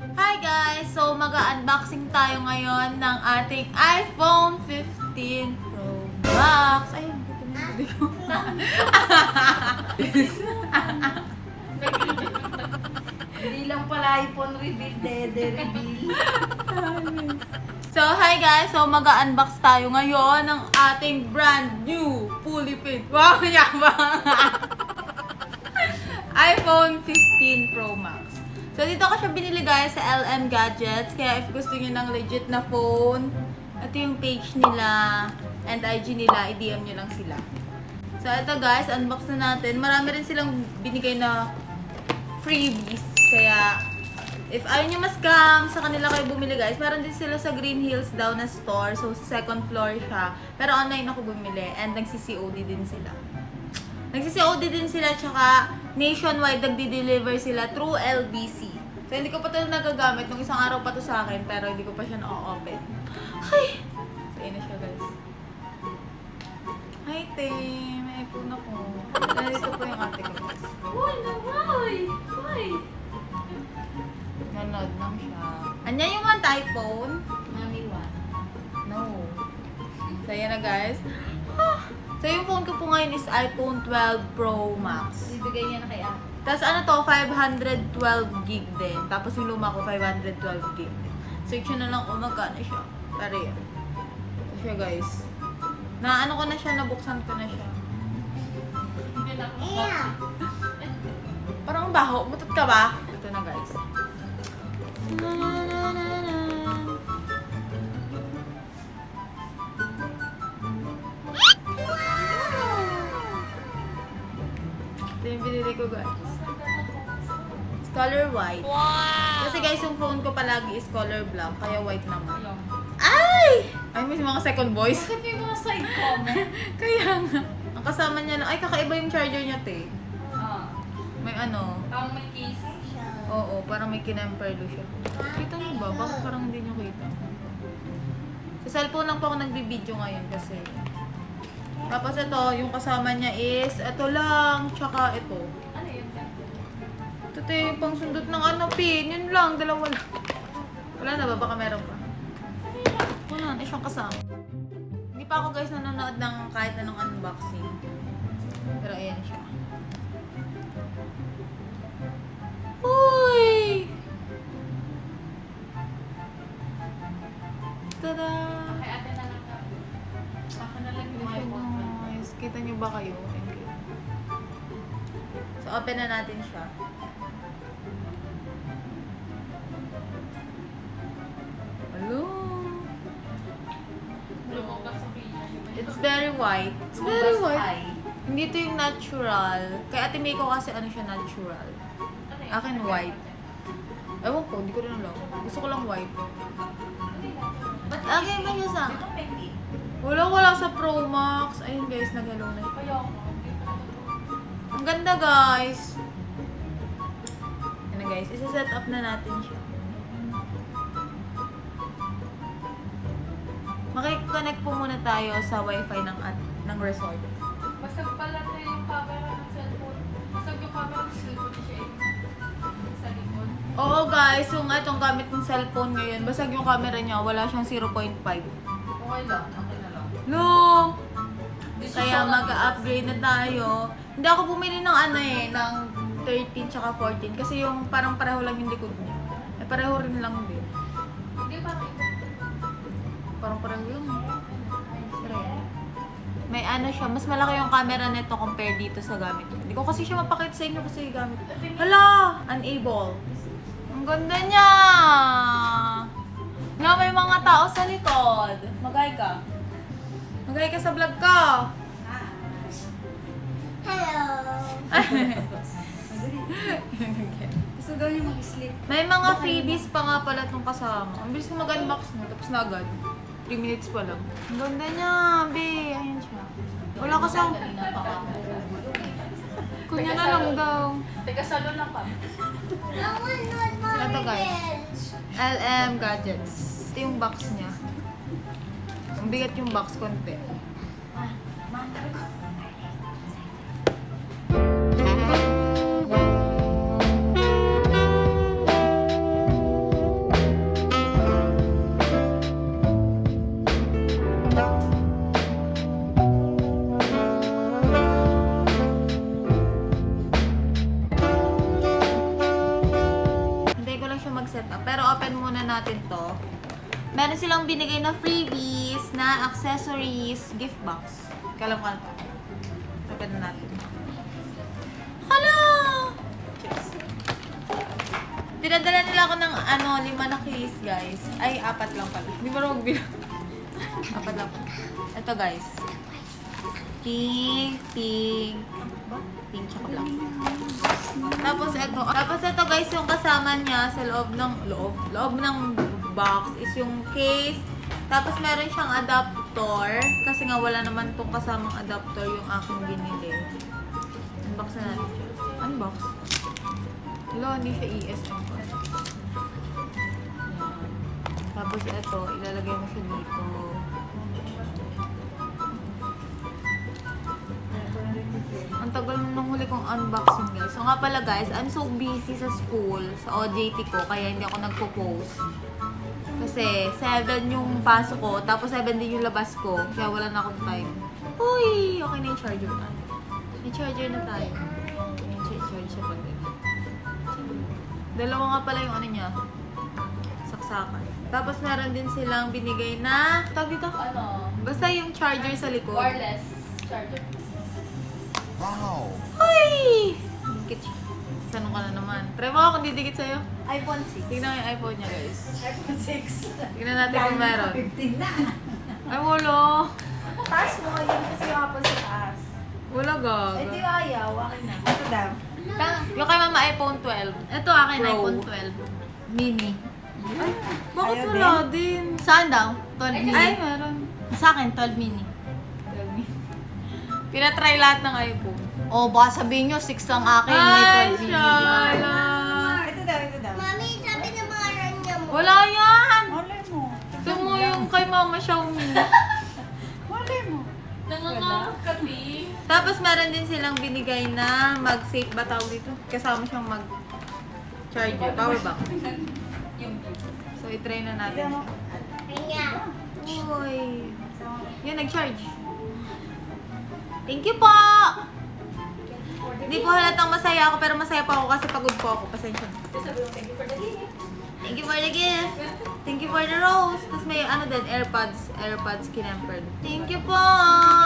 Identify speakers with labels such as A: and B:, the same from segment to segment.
A: Hi guys! So mag-unboxing tayo ngayon ng ating iPhone 15 Pro Max. Ayun, dito na yung video ko.
B: Hindi lang pala iPhone reveal, dede reveal.
A: So hi guys! So mag-unbox tayo ngayon ng ating brand new fully fit. Wow! Yabang! iPhone 15 Pro Max. So dito ko siya binili guys sa LM Gadgets. Kaya if gusto niyo ng legit na phone, ito yung page nila and IG nila, i-DM niyo lang sila. So ito guys, unbox na natin. Marami rin silang binigay na freebies. Kaya if ayaw nyo ma-scam, sa kanila kayo bumili guys. Meron din sila sa Green Hills daw na store. So sa second floor siya. Pero online ako bumili and nagsi-COD din sila. Nagsi-COD din sila, tsaka nationwide nagdi-deliver sila through LBC. So, hindi ko pa ito nagagamit. Nung isang araw pa to sa akin, pero hindi ko pa siya na-open. Ay! So, yun na siya, guys. Hi, Tim! May iPhone ako. Nandito po yung ate ko, guys.
B: Uy, naway! Uy!
A: Nanood lang siya. Anya yung one iPhone?
B: Mami, what?
A: No. So, yan na, guys. So, yung phone ko po ngayon is iPhone 12 Pro Max.
B: Bibigay niya na kay ate.
A: Tapos ano to, 512 gig din. Tapos yung luma ko, 512 gig din. Search nyo na lang kung magkano siya. Pero yun. Ito siya guys. Na ano ko na siya, nabuksan ko na siya.
B: Hindi na ako
A: Parang ang baho. Mutot ka ba? Ito na guys. Ito yung binili ko guys. It's color white. Wow! Kasi guys, yung phone ko palagi is color black, kaya white naman. Ay! Ay, may mga second voice.
B: Bakit may mga side comment?
A: Kaya nga. Ang kasama niya lang, ay kakaiba yung charger niya, te. May ano,
B: Ang may case.
A: oo, parang may kinemperlo siya. Kita niyo ba? Bakit parang hindi niyo kita? Sa cellphone lang po ako nagbibideo ngayon kasi. Tapos ito, yung kasama niya is, ito lang, tsaka ito.
B: Ano yun?
A: Ito te, pang sundot ng ano, pin. Yun lang, dalawa lang. Wala na ba? Baka meron pa. Wala na siyang kasama. Hindi pa ako guys nanonood ng kahit anong unboxing. Pero ayan siya. Uy! Tada!
B: Kay ate na lang kami. Ako na lang yung iPhone.
A: Nice. Kita niyo ba kayo? Thank you. So, open na natin siya. Hello!
B: Lumabas sa kanya.
A: It's very white. It's very white. Hindi ito yung natural. Kay Ate May ko kasi ano siya natural.
B: Ano yun?
A: Akin white. Ewan ko, hindi ko rin alam. Gusto ko lang white.
B: Ba't
A: Lagay mo niya sa...
B: Di ba peki?
A: Wala sa Pro Max. Ayun guys, nag-hello na.
B: Kaya ako. Hindi ko na
A: Ang ganda guys. Ano guys, isa-set up na natin siya. Makikonnect po muna tayo sa wifi ng resort.
B: Basag pala na yung camera ng cellphone. Basag yung camera ng cellphone siya sa likod.
A: Oo guys, yung itong gamit ng cellphone ngayon, basag yung camera niya, wala siyang 0.5.
B: Okay lang, okay na lang.
A: No! Kaya mag-upgrade na tayo. Hindi ako bumili ng ano ng 13 tsaka 14 kasi yung parang pareho lang yung likod niya. Eh pareho rin lang din.
B: Hindi parang ito.
A: Parang pareho lang. Pero yan. May ano siya, mas malaki yung camera nito compare dito sa gamit ko. Hindi ko kasi siya mapakita sa inyo kasi gamit ko. Hala! Unable. Ang ganda niya! Nga, may mga tao sa likod. Magay ka. Magay ka sa vlog ko.
C: Hello.
B: Gusto daw yung mag-sleep.
A: May mga freebies pa nga pala itong kasama. Ang bilis ko mag-unbox mo, tapos na agad. 3 minutes pa lang. Ang ganda niya, be. Ayan siya. Wala kasi ako.
B: Kanina pa ka mo.
A: Kunya na lang daw.
B: Teka, salo lang pa.
C: No one knows
A: Sino to,
C: my
A: guys?
C: friends.
A: LM Gadgets. Ito yung box niya. Ang bigat yung box konti. siya mag-set up. Pero open muna natin to. Meron silang binigay na freebies na accessories gift box. Kalam ko na to. Open na natin. Hala! Cheers. Pinadala nila ako ng 5 na case, guys. Ay, 4 lang pala. Hindi mo rin magbilang. 4 lang pala. Ito, guys. Pink. Pink tsaka black. Tapos ito guys, yung kasama niya sa loob ng box is yung case. Tapos meron siyang adapter. Kasi nga wala naman tong kasamang adapter yung aking binili. Unbox na natin siya. Unbox? Wala, hindi siya ESM ko. Tapos ito, ilalagay mo siya dito. Ang tagal nung huli kong unboxing, guys. So nga pala, guys, I'm so busy sa school, sa OJT ko, kaya hindi ako nagpo-post. Kasi 7 yung pasok ko, tapos 7 din yung labas ko, kaya wala na akong time. Uy! Okay na yung charger na. May charger na tayo. Yung charge siya pag dalawa nga pala yung ano niya, saksakan. Tapos meron din silang binigay na, tawag dito?
B: Ano?
A: Basta yung charger sa likod.
B: Wireless charger.
D: Wow!
A: Uy! Dikit siya. Tanong ka na naman. Try mo ako kung didikit sa'yo.
E: iPhone 6.
A: Tignan mo yung iPhone niya, guys.
E: iPhone 6.
A: Tignan natin kung meron.
E: 15 na.
A: Ay, wala.
E: Taas mo, yun kasi yung Apple sa taas.
A: Wala,
E: Ito
A: gaga.
E: yung ayaw, akin na. Ito daw.
A: Yung kay mama iPhone 12. Ito akin,
E: Pro.
A: iPhone 12. Mini. Ay, bakit
E: Ayaw
A: wala din?
F: Saan daw? 12 mini.
A: Ay, meron.
F: Sa akin, 12 mini.
A: 12 mini. Pinatry lahat ng iPhone.
F: O, baka sabihin nyo, 6 lang akin, may 12 mini. Di ba?
A: Shala.
E: Ito daw, ito daw.
C: Mami, sabi ng mga ranya mo.
A: Wala yan!
E: Malay mo.
A: Ito mo yung kay mama Xiaomi.
E: Malay mo.
B: Nangangawag ka, P.
A: Tapos meron din silang binigay na mag-safe ba tawag dito? Kasama siyang mag-charger, power bank.
B: Yung
A: So, i-try na natin siya.
C: Ranya.
A: Uy. Yan, nag-charge. Thank you po! Hindi po halatang masaya ako, pero masaya pa ako kasi pagod po ako. Pasensya na.
B: sabi mo, thank you for the gift.
A: Thank you for the gift. Thank you for the rose. Tapos may ano din, AirPods kinampered. Thank you po!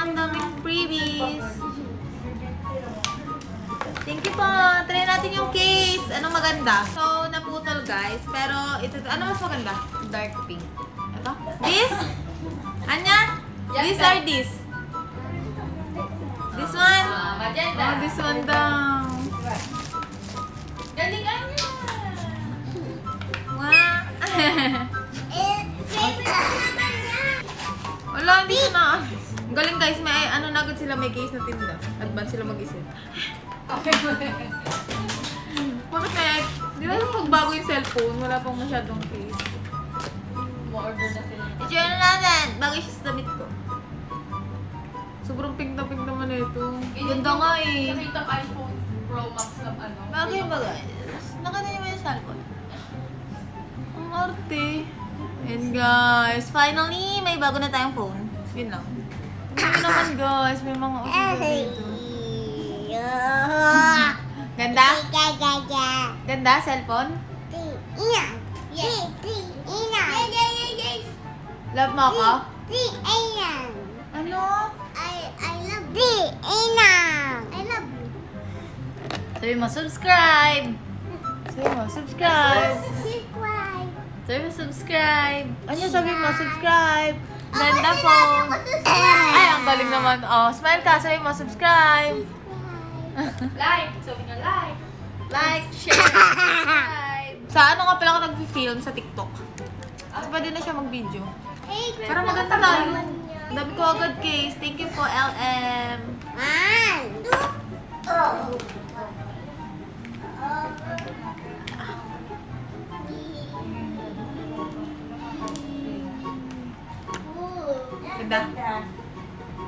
A: Ang daming freebies. Thank you po! Try natin yung case. Anong maganda? So, naputol guys. Pero, ito, ano mas maganda?
F: Dark pink.
A: Ito? This? Anya?
B: Yes,
A: This
B: ma'am.
A: or this? This one?
B: Maganda.
A: Oh, this one daw.
B: Galingan niya.
A: Wow.
C: Favorite naman niya.
A: Wala, hindi ko na. Ang galing guys, may ano na agad sila, may case na tinda. Advance sila mag-isip.
B: Okay.
A: Bakit may, di ba nung pagbago yung cellphone, wala pang masyadong case.
B: Mo-order na sila.
A: I-share na natin, bagay siya sa damit ko. Sobrang pink na pink naman na ito.
F: Ganda nga eh.
B: Nakita ko iPhone Pro Max na ano.
A: Bagay ba guys? Nakita niyo ba yung cellphone? Ang arte. And guys, finally, may bago na tayong phone. Yun lang. Tingnan naman guys, may mga uso dito. Ganda? Ganda, cellphone?
C: Ina. Yes. Ina. Yes.
A: Love mo ako?
C: Ina.
A: Ano?
C: I love you. Ina. I love you.
F: Sabi mo, subscribe!
A: Sabi mo, subscribe.
C: Subscribe.
F: Sabi mo, subscribe!
A: Ano sabi mo, subscribe. Ganda
C: Ako
A: po.
C: din ako subscribe.
A: Ay, ang galing naman. Oh, smile ka. Sabi mo, subscribe.
B: Like. Sabi niya, like.
F: Like, share, subscribe!
A: Sa ano nga pala ako nag-film sa TikTok. Kasi pwede na siya mag-video.
C: Hey,
A: Para maganda tayo. Ang dami ko agad case. Thank you po, LM.
C: Man. Oh.
A: Ganda.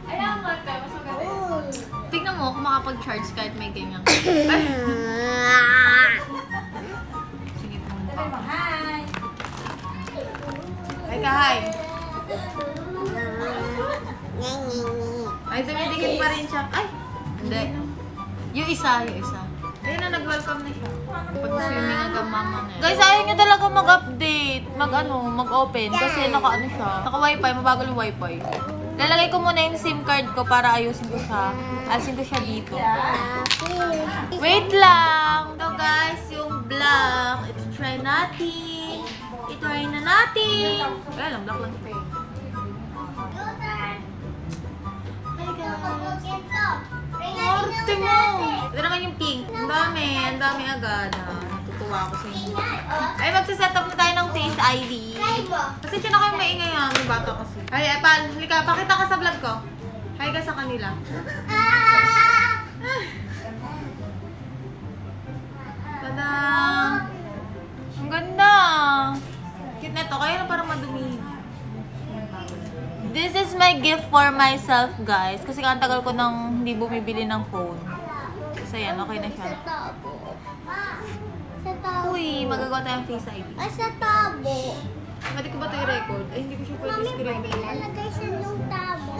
B: Ayan nga, te. Mas maganda yun.
F: Tignan mo kung makapag-charge kahit may ganyan.
A: Sige po.
E: Sabi mo, hi.
A: Ay ka, hi. Ay, dumidikit pa rin siya. Ay,
F: Hindi. Yung isa.
A: ayun na, nag-welcome na siya.
F: Pag-swimming hanggang mama na.
A: Guys, ayaw nyo talaga mag-update. Mag-open. Kasi naka-ano siya. Naka-wifi. Mabagal yung wifi. Lalagay ko muna yung SIM card ko para ayusin ko siya. Alisin ko siya dito. Wait lang! Ito guys, yung black. Ito try natin. I-try na natin. Kaya lang, black lang siya. Hi guys. Arte mo! Ito naman yung pink. Ang dami agad. Natutuwa ako sa inyo. Ay, magsaset up na tayo ng Face ID. Kasi siya na kayong maingay ha, may bata kasi. Ay, Epal, halika, pakita ka sa vlog ko. Hi ka sa kanila. Tada! Ang ganda! Cute na to, kaya na parang madumi. This is my gift for myself, guys. Kasi ang tagal ko nang hindi bumibili ng phone. So, yan. Okay na siya.
C: Sa tabo.
A: Uy, magagawa tayong Face ID.
C: Sa tabo.
A: Pwede ko ba ito i-record? Ay, hindi ko siya pwede
C: Mami,
A: screen.
C: pwede ilalagay sa yung tabo.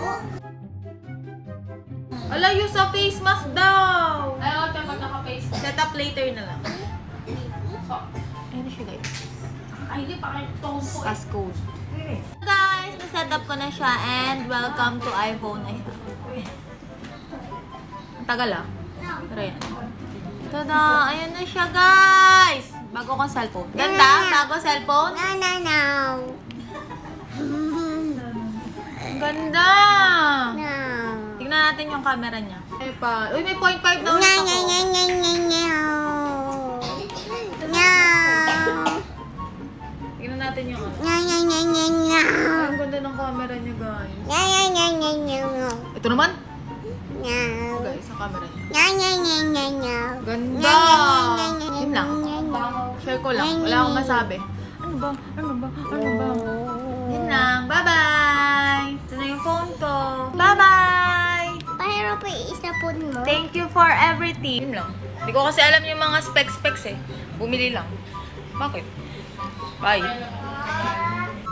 A: Ala, use a face mask daw!
B: Ay, ako tayo pag naka-face.
A: Set up later na lang.
B: So,
A: Ayun na siya, guys.
B: ay, hindi pa kayo tombo eh.
A: As code. Guys, na-set up ko na siya and welcome to iPhone na siya. Ang tagal ah. Pero yan. Tada! Ayan na siya, guys! Bago kong cellphone. Ganda? Bago cellphone?
C: No.
A: Ang ganda!
C: No.
A: Tingnan natin yung camera niya. Ay pa. Uy, may 0.5 na ulit ako. Tingnan natin yung ano. Ay, ang ganda ng camera niya, guys. Ito naman. Guys, sa camera niya. Ganda! Yun lang. Share ko lang. Wala akong masabi. Ano ba? Yun lang. Bye-bye! Ito na yung phone ko. Bye-bye!
C: Pero pa isapon mo.
A: Thank you for everything. Yun lang. Hindi ko kasi alam yung mga specs eh. Bumili lang. Bakit? Bye.